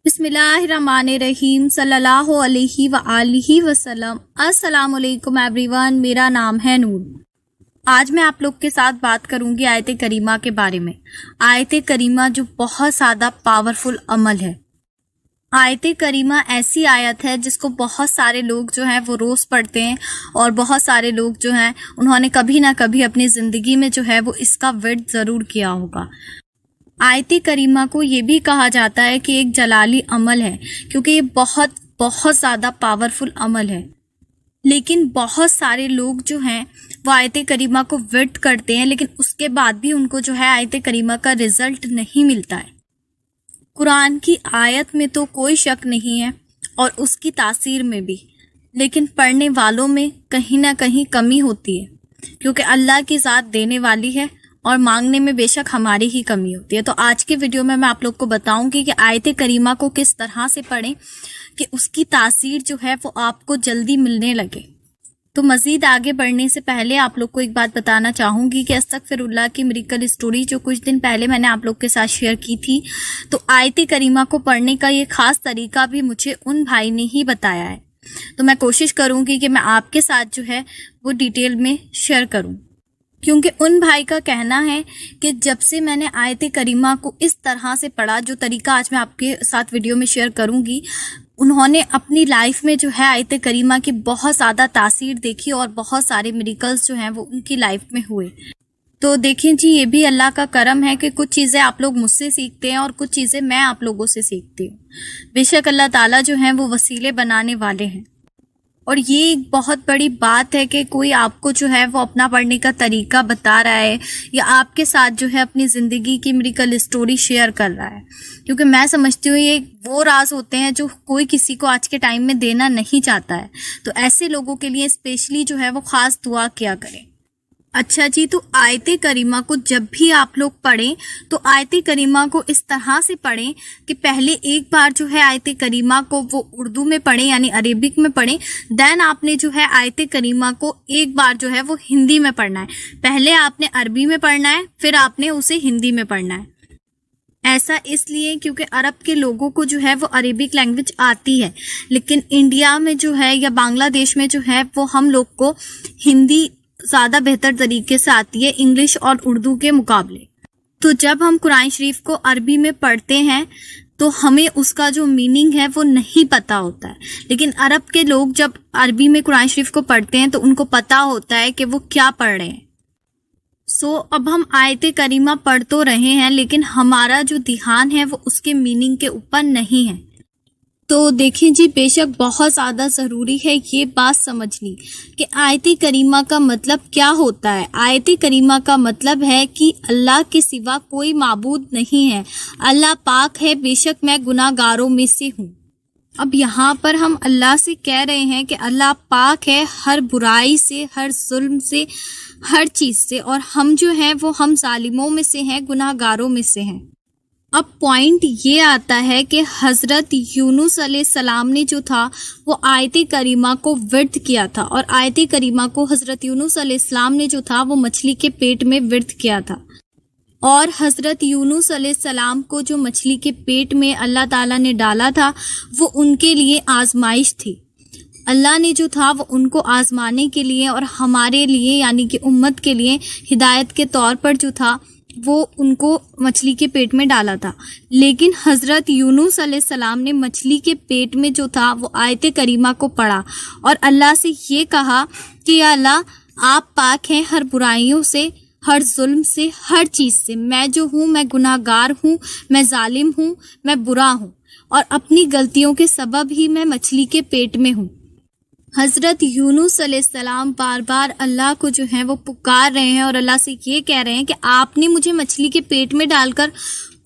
بسم اللہ الرحمن الرحیم صلی اللہ علیہ وآلہ وسلم۔ السلام علیکم ایوری ون، میرا نام ہے نور۔ آج میں آپ لوگ کے ساتھ بات کروں گی آیت کریمہ کے بارے میں۔ آیت کریمہ جو بہت زیادہ پاورفل عمل ہے۔ آیت کریمہ ایسی آیت ہے جس کو بہت سارے لوگ جو ہیں وہ روز پڑھتے ہیں، اور بہت سارے لوگ جو ہیں انہوں نے کبھی نہ کبھی اپنی زندگی میں جو ہے وہ اس کا ورد ضرور کیا ہوگا۔ آیت کریمہ کو یہ بھی کہا جاتا ہے کہ ایک جلالی عمل ہے، کیونکہ یہ بہت زیادہ پاورفل عمل ہے، لیکن بہت سارے لوگ جو ہیں وہ آیت کریمہ کو ورد کرتے ہیں، لیکن اس کے بعد بھی ان کو جو ہے آیت کریمہ کا رزلٹ نہیں ملتا ہے۔ قرآن کی آیت میں تو کوئی شک نہیں ہے اور اس کی تاثیر میں بھی، لیکن پڑھنے والوں میں کہیں نہ کہیں کمی ہوتی ہے، کیونکہ اللہ کی ذات دینے والی ہے اور مانگنے میں بے شک ہماری ہی کمی ہوتی ہے۔ تو آج کے ویڈیو میں آپ لوگ کو بتاؤں گی کہ آیت کریمہ کو کس طرح سے پڑھیں کہ اس کی تاثیر جو ہے وہ آپ کو جلدی ملنے لگے۔ تو مزید آگے بڑھنے سے پہلے آپ لوگ کو ایک بات بتانا چاہوں گی کہ استغفر اللہ کی میریکل اسٹوری جو کچھ دن پہلے میں نے آپ لوگ کے ساتھ شیئر کی تھی، تو آیت کریمہ کو پڑھنے کا یہ خاص طریقہ بھی مجھے ان بھائی نے ہی بتایا ہے، تو میں کوشش کروں گی کہ میں آپ کے ساتھ جو ہے وہ ڈیٹیل میں شیئر کروں، کیونکہ ان بھائی کا کہنا ہے کہ جب سے میں نے آیت کریمہ کو اس طرح سے پڑھا، جو طریقہ آج میں آپ کے ساتھ ویڈیو میں شیئر کروں گی، انہوں نے اپنی لائف میں جو ہے آیت کریمہ کی بہت زیادہ تاثیر دیکھی اور بہت سارے میریکلز جو ہیں وہ ان کی لائف میں ہوئے۔ تو دیکھیں جی، یہ بھی اللہ کا کرم ہے کہ کچھ چیزیں آپ لوگ مجھ سے سیکھتے ہیں اور کچھ چیزیں میں آپ لوگوں سے سیکھتی ہوں۔ بے شک اللہ تعالیٰ جو ہیں وہ وسیلے بنانے والے ہیں، اور یہ ایک بہت بڑی بات ہے کہ کوئی آپ کو جو ہے وہ اپنا پڑھنے کا طریقہ بتا رہا ہے یا آپ کے ساتھ جو ہے اپنی زندگی کی میریکل اسٹوری شیئر کر رہا ہے، کیونکہ میں سمجھتی ہوں یہ وہ راز ہوتے ہیں جو کوئی کسی کو آج کے ٹائم میں دینا نہیں چاہتا ہے، تو ایسے لوگوں کے لیے اسپیشلی جو ہے وہ خاص دعا کیا کریں۔ اچھا جی، تو آیت کریمہ کو جب بھی آپ لوگ پڑھیں تو آیت کریمہ کو اس طرح سے پڑھیں کہ پہلے ایک بار جو ہے آیت کریمہ کو وہ اردو میں پڑھیں، یعنی عربک میں پڑھیں، دین آپ نے جو ہے آیت کریمہ کو ایک بار جو ہے وہ ہندی میں پڑھنا ہے۔ پہلے آپ نے عربی میں پڑھنا ہے، پھر آپ نے اسے ہندی میں پڑھنا ہے۔ ایسا اس لیے کیونکہ عرب کے لوگوں کو جو ہے وہ عربک لینگویج آتی ہے، لیکن انڈیا میں جو ہے یا بنگلہ دیش میں جو ہے وہ ہم لوگ کو ہندی زیادہ بہتر طریقے سے آتی ہے انگلش اور اردو کے مقابلے۔ تو جب ہم قرآن شریف کو عربی میں پڑھتے ہیں تو ہمیں اس کا جو میننگ ہے وہ نہیں پتہ ہوتا ہے، لیکن عرب کے لوگ جب عربی میں قرآن شریف کو پڑھتے ہیں تو ان کو پتہ ہوتا ہے کہ وہ کیا پڑھ رہے ہیں۔ اب ہم آیت کریمہ پڑھ تو رہے ہیں، لیکن ہمارا جو دھیان ہے وہ اس کے میننگ کے اوپر نہیں ہے۔ تو دیکھیں جی، بے شک بہت زیادہ ضروری ہے یہ بات سمجھنی کہ آیت کریمہ کا مطلب کیا ہوتا ہے۔ آیت کریمہ کا مطلب ہے کہ اللہ کے سوا کوئی معبود نہیں ہے، اللہ پاک ہے، بے شک میں گناہ گاروں میں سے ہوں۔ اب یہاں پر ہم اللہ سے کہہ رہے ہیں کہ اللہ پاک ہے ہر برائی سے، ہر ظلم سے، ہر چیز سے، اور ہم جو ہیں وہ ہم ظالموں میں سے ہیں، گناہ گاروں میں سے ہیں۔ اب پوائنٹ یہ آتا ہے کہ حضرت یونس علیہ السلام نے جو تھا وہ آیت کریمہ کو ورد کیا تھا، اور آیت کریمہ کو حضرت یونس علیہ السلام نے جو تھا وہ مچھلی کے پیٹ میں ورد کیا تھا، اور حضرت یونس علیہ السلام کو جو مچھلی کے پیٹ میں اللہ تعالیٰ نے ڈالا تھا وہ ان کے لیے آزمائش تھی۔ اللہ نے جو تھا وہ ان کو آزمانے کے لیے اور ہمارے لیے یعنی کہ امت کے لیے ہدایت کے طور پر جو تھا وہ ان کو مچھلی کے پیٹ میں ڈالا تھا، لیکن حضرت یونس علیہ السلام نے مچھلی کے پیٹ میں جو تھا وہ آیت کریمہ کو پڑھا اور اللہ سے یہ کہا کہ یا اللہ آپ پاک ہیں ہر برائیوں سے، ہر ظلم سے، ہر چیز سے، میں جو ہوں میں گناہ گار ہوں، میں ظالم ہوں، میں برا ہوں، اور اپنی غلطیوں کے سبب ہی میں مچھلی کے پیٹ میں ہوں۔ حضرت یونس علیہ السلام بار بار اللہ کو جو ہے وہ پکار رہے ہیں اور اللہ سے یہ کہہ رہے ہیں کہ آپ نے مجھے مچھلی کے پیٹ میں ڈال کر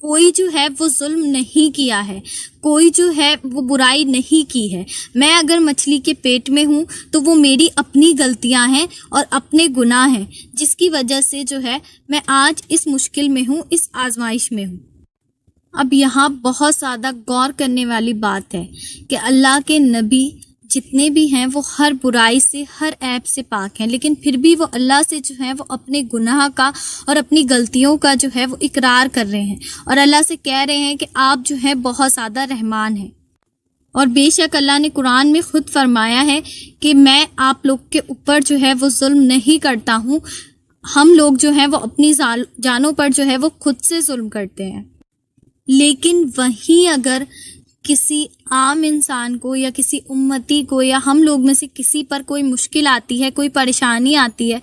کوئی جو ہے وہ ظلم نہیں کیا ہے، کوئی جو ہے وہ برائی نہیں کی ہے، میں اگر مچھلی کے پیٹ میں ہوں تو وہ میری اپنی غلطیاں ہیں اور اپنے گناہ ہیں، جس کی وجہ سے جو ہے میں آج اس مشکل میں ہوں، اس آزمائش میں ہوں۔ اب یہاں بہت زیادہ غور کرنے والی بات ہے کہ اللہ کے نبی جتنے بھی ہیں وہ ہر برائی سے، ہر عیب سے پاک ہیں، لیکن پھر بھی وہ اللہ سے جو ہے وہ اپنے گناہ کا اور اپنی غلطیوں کا جو ہے وہ اقرار کر رہے ہیں، اور اللہ سے کہہ رہے ہیں کہ آپ جو ہے بہت زیادہ رحمان ہیں۔ اور بے شک اللہ نے قرآن میں خود فرمایا ہے کہ میں آپ لوگ کے اوپر جو ہے وہ ظلم نہیں کرتا ہوں، ہم لوگ جو ہیں وہ اپنی جانوں پر جو ہے وہ خود سے ظلم کرتے ہیں۔ لیکن وہیں اگر کسی عام انسان کو یا کسی امتی کو یا ہم لوگ میں سے کسی پر کوئی مشکل آتی ہے، کوئی پریشانی آتی ہے،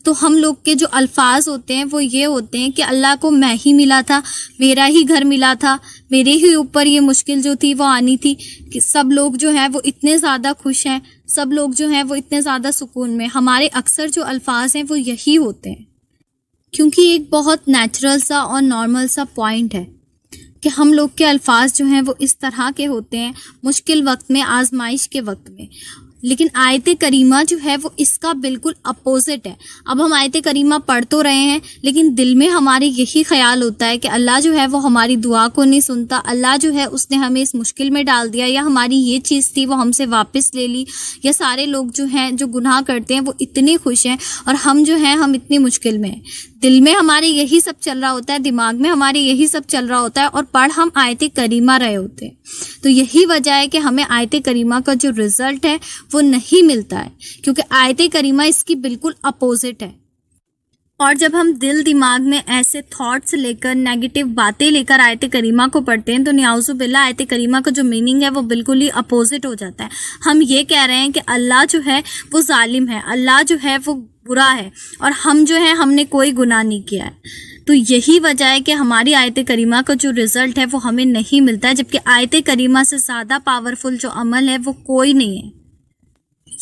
تو ہم لوگ کے جو الفاظ ہوتے ہیں وہ یہ ہوتے ہیں کہ اللہ کو میں ہی ملا تھا، میرا ہی گھر ملا تھا، میرے ہی اوپر یہ مشکل جو تھی وہ آنی تھی، کہ سب لوگ جو ہیں وہ اتنے زیادہ خوش ہیں، سب لوگ جو ہیں وہ اتنے زیادہ سکون میں۔ ہمارے اکثر جو الفاظ ہیں وہ یہی ہوتے ہیں، کیونکہ ایک بہت نیچرل سا اور نارمل سا پوائنٹ ہے کہ ہم لوگ کے الفاظ جو ہیں وہ اس طرح کے ہوتے ہیں مشکل وقت میں، آزمائش کے وقت میں۔ لیکن آیت کریمہ جو ہے وہ اس کا بالکل اپوزٹ ہے۔ اب ہم آیت کریمہ پڑھ تو رہے ہیں، لیکن دل میں ہمارے یہی خیال ہوتا ہے کہ اللہ جو ہے وہ ہماری دعا کو نہیں سنتا، اللہ جو ہے اس نے ہمیں اس مشکل میں ڈال دیا، یا ہماری یہ چیز تھی وہ ہم سے واپس لے لی، یا سارے لوگ جو ہیں جو گناہ کرتے ہیں وہ اتنے خوش ہیں اور ہم جو ہیں ہم اتنی مشکل میں ہیں۔ دل میں ہمارے یہی سب چل رہا ہوتا ہے، دماغ میں ہمارے یہی سب چل رہا ہوتا ہے، اور پڑھ ہم آیت کریمہ رہے ہوتے ہیں۔ تو یہی وجہ ہے کہ ہمیں آیت کریمہ کا جو رزلٹ ہے وہ نہیں ملتا ہے، کیونکہ آیت کریمہ اس کی بالکل اپوزٹ ہے۔ اور جب ہم دل دماغ میں ایسے تھاٹس لے کر، نیگیٹو باتیں لے کر آیت کریمہ کو پڑھتے ہیں تو نعوذ باللہ آیت کریمہ کا جو میننگ ہے وہ بالکل ہی اپوزٹ ہو جاتا ہے۔ ہم یہ کہہ رہے ہیں کہ اللہ جو ہے وہ ظالم ہے، اللہ جو ہے وہ برا ہے، اور ہم جو ہے ہم نے کوئی گناہ نہیں کیا ہے۔ تو یہی وجہ ہے کہ ہماری آیت کریمہ کا جو رزلٹ ہے وہ ہمیں نہیں ملتا ہے، جبکہ آیت کریمہ سے زیادہ پاورفل جو عمل ہے وہ کوئی نہیں ہے۔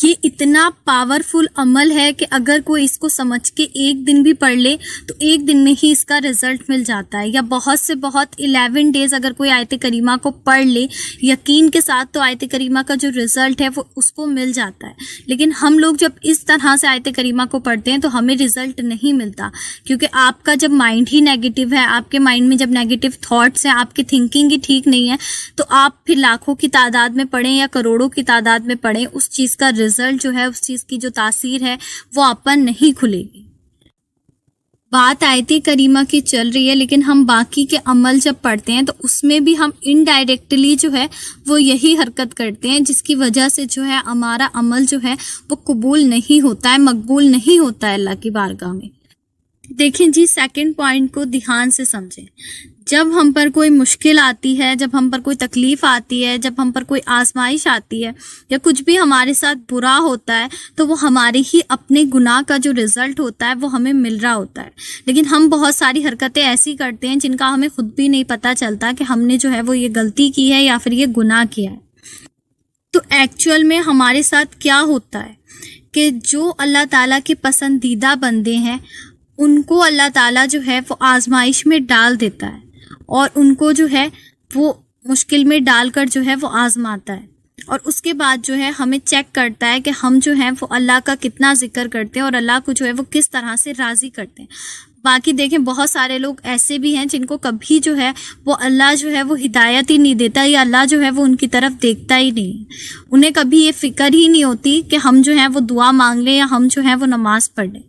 یہ اتنا پاورفل عمل ہے کہ اگر کوئی اس کو سمجھ کے ایک دن بھی پڑھ لے تو ایک دن میں ہی اس کا رزلٹ مل جاتا ہے، یا بہت سے بہت 11 ڈیز اگر کوئی آیت کریمہ کو پڑھ لے یقین کے ساتھ تو آیت کریمہ کا جو رزلٹ ہے وہ اس کو مل جاتا ہے۔ لیکن ہم لوگ جب اس طرح سے آیت کریمہ کو پڑھتے ہیں تو ہمیں رزلٹ نہیں ملتا، کیونکہ آپ کا جب مائنڈ ہی نیگیٹو ہے، آپ کے مائنڈ میں جب نیگیٹو تھاٹس ہیں، آپ کی تھنکنگ ہی ٹھیک نہیں ہے، تو آپ پھر لاکھوں کی تعداد میں پڑھیں یا کروڑوں کی تعداد میں پڑھیں، اس چیز کا رزلٹ جو ہے، اس چیز کی جو تاثیر ہے وہ آپ پر نہیں کھلے گی۔ بات آیت کریمہ کی چل رہی ہے، لیکن ہم باقی کے عمل جب پڑھتے ہیں تو اس میں بھی ہم انڈائریکٹلی جو ہے وہ یہی حرکت کرتے ہیں، جس کی وجہ سے جو ہے ہمارا عمل جو ہے وہ قبول نہیں ہوتا ہے، مقبول نہیں ہوتا ہے اللہ کی بارگاہ میں۔ دیکھیں جی، سیکنڈ پوائنٹ کو دھیان سے سمجھیں۔ جب ہم پر کوئی مشکل آتی ہے، جب ہم پر کوئی تکلیف آتی ہے، جب ہم پر کوئی آزمائش آتی ہے، یا کچھ بھی ہمارے ساتھ برا ہوتا ہے، تو وہ ہمارے ہی اپنے گناہ کا جو رزلٹ ہوتا ہے وہ ہمیں مل رہا ہوتا ہے۔ لیکن ہم بہت ساری حرکتیں ایسی کرتے ہیں جن کا ہمیں خود بھی نہیں پتہ چلتا کہ ہم نے جو ہے وہ یہ غلطی کی ہے یا پھر یہ گناہ کیا ہے۔ تو ایکچوئل میں ہمارے ساتھ کیا ہوتا ہے کہ جو اللہ تعالیٰ کے پسندیدہ بندے ہیں ان کو اللہ تعالیٰ جو ہے وہ آزمائش میں ڈال دیتا ہے، اور ان کو جو ہے وہ مشکل میں ڈال کر جو ہے وہ آزماتا ہے، اور اس کے بعد جو ہے ہمیں چیک کرتا ہے کہ ہم جو ہیں وہ اللہ کا کتنا ذکر کرتے ہیں اور اللہ کو جو ہے وہ کس طرح سے راضی کرتے ہیں۔ باقی دیکھیں بہت سارے لوگ ایسے بھی ہیں جن کو کبھی جو ہے وہ اللہ جو ہے وہ ہدایت ہی نہیں دیتا، یا اللہ جو ہے وہ ان کی طرف دیکھتا ہی نہیں، انہیں کبھی یہ فکر ہی نہیں ہوتی کہ ہم جو ہیں وہ دعا مانگ لیں یا ہم جو ہیں وہ نماز پڑھ لیں۔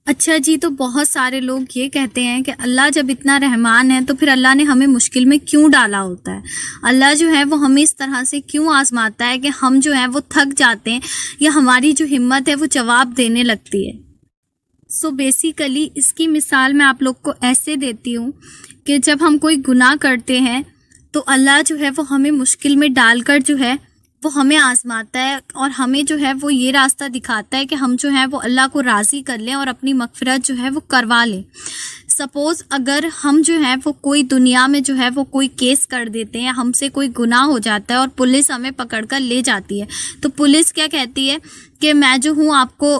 اچھا جی، تو بہت سارے لوگ یہ کہتے ہیں کہ اللہ جب اتنا رحمان ہے تو پھر اللہ نے ہمیں مشکل میں کیوں ڈالا ہوتا ہے، اللہ جو ہے وہ ہمیں اس طرح سے کیوں آزماتا ہے کہ ہم جو ہے وہ تھک جاتے ہیں یا ہماری جو ہمت ہے وہ جواب دینے لگتی ہے۔ سو بیسیکلی اس کی مثال میں آپ لوگ کو ایسے دیتی ہوں کہ جب ہم کوئی گناہ کرتے ہیں تو اللہ جو ہے وہ ہمیں مشکل میں ڈال کر جو ہے وہ ہمیں آزماتا ہے، اور ہمیں جو ہے وہ یہ راستہ دکھاتا ہے کہ ہم جو ہے وہ اللہ کو راضی کر لیں اور اپنی مغفرت جو ہے وہ کروا لیں۔ سپوز اگر ہم جو ہے وہ کوئی دنیا میں جو ہے وہ کوئی کیس کر دیتے ہیں، ہم سے کوئی گناہ ہو جاتا ہے اور پولیس ہمیں پکڑ کر لے جاتی ہے، تو پولیس کیا کہتی ہے کہ میں جو ہوں آپ کو